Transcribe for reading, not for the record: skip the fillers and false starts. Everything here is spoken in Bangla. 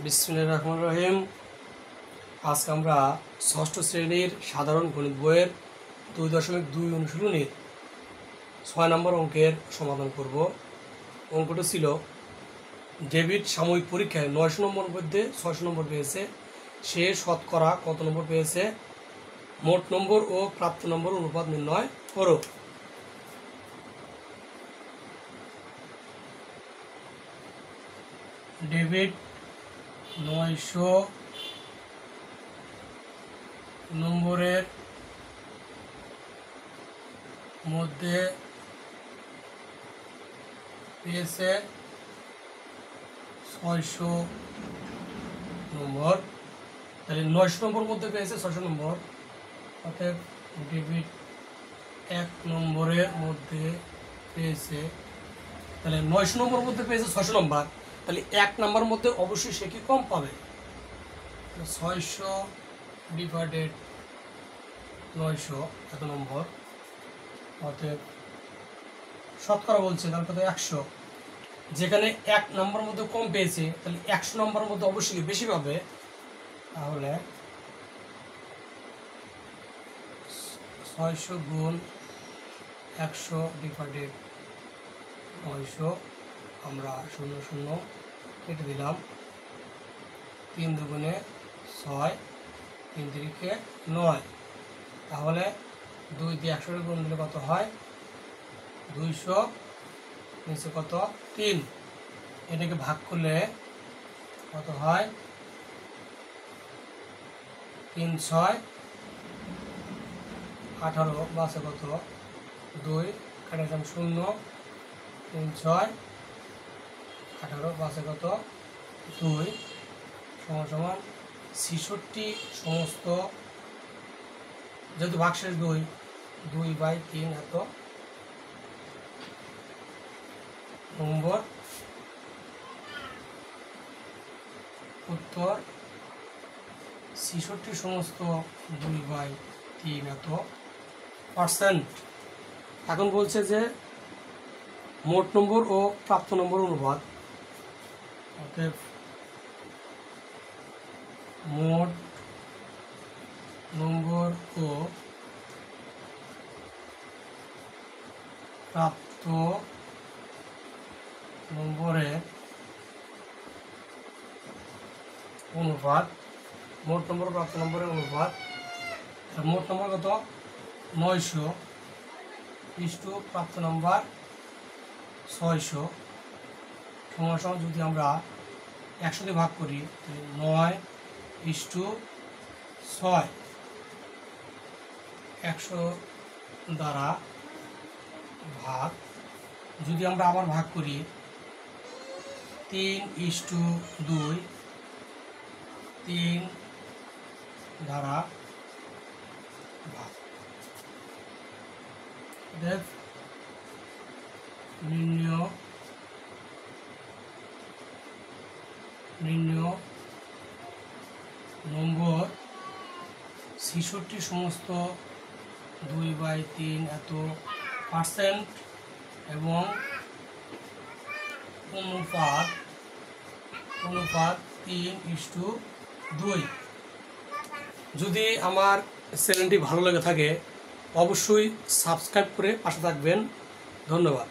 বিসমিল্লাহির রহমানির রহিম। আজকে আমরা ষষ্ঠ শ্রেণীর সাধারণ গণিত বইয়ের 2.2 অনুশীলনীর 6 নম্বর অঙ্কের সমাধান করব। অঙ্কটা ছিল ডেভিড সাময়িক পরীক্ষায় 900 নম্বর মধ্যে 600 নম্বর পেয়েছে। সে শতকরা কত নম্বর পেয়েছে? মোট নম্বর ও প্রাপ্ত নম্বর অনুপাত নির্ণয় করো। ডেভিড 900 নম্বরের মধ্যে পেয়েছে 600 নম্বর। তাহলে 900 নম্বর মধ্যে পেয়েছে 600 নম্বর, অর্থাৎ ডেভিড 1 নম্বরের মধ্যে পেয়েছে, তাহলে 900 নম্বর মধ্যে পেয়েছে 600 নম্বর, তাহলে 1 নম্বর মধ্যে অবশ্যই সে কি কম পাবে? 600 ডিভাইডেড 900 এত নম্বর, অর্থাৎ শতকরা বলছে তাহলে কত? 100। যেখানে 1 নম্বর মধ্যে কম পেয়েছে তাহলে 100 নম্বর মধ্যে অবশ্যই বেশি পাবে। তাহলে 600 গুণ 100 ডিভাইডেড 900, আমরা 0 0 কেটে দিলাম। 3 দুগুণে 6, 3 তিরিকে 9। তাহলে 2 দিয়ে 100 গুণ দিলে কত হয়? 200, নিচে কত? 3। এটাকে ভাগ করলে কত হয়? 3 6 18, বাসে কত? 2, কাটালাম 0, 3 6 18, বাসে কত? 2 সমান 66 সমস্ত, যেহেতু ভাগশেষ 2/3 এত নম্বর। উত্তর 66 সমস্ত 2/3 এত %। এখন বলছে যে মোট নম্বর ও প্রাপ্ত নম্বর অনুপাত, অতএব মোট নম্বর ও প্রাপ্ত নম্বরের অনুপাত, মোট নম্বর প্রাপ্ত নম্বরের অনুপাত। মোট নম্বর কত? 900 ইস্টু প্রাপ্ত নম্বর 600 সমান যদি আমরা 100 দিয়ে ভাগ করি 9/6, 100 দ্বারা ভাগ। যদি আমরা আবার ভাগ করি 3/2, 3 দ্বারা ভাগ। নির্ণয় নম্বর 66 সমস্ত 2/3 এত %, এবং অনুপাত 3/2। যদি আমার চ্যানেলটি ভালো লেগে থাকে অবশ্যই সাবস্ক্রাইব করে পাশে থাকবেন। ধন্যবাদ।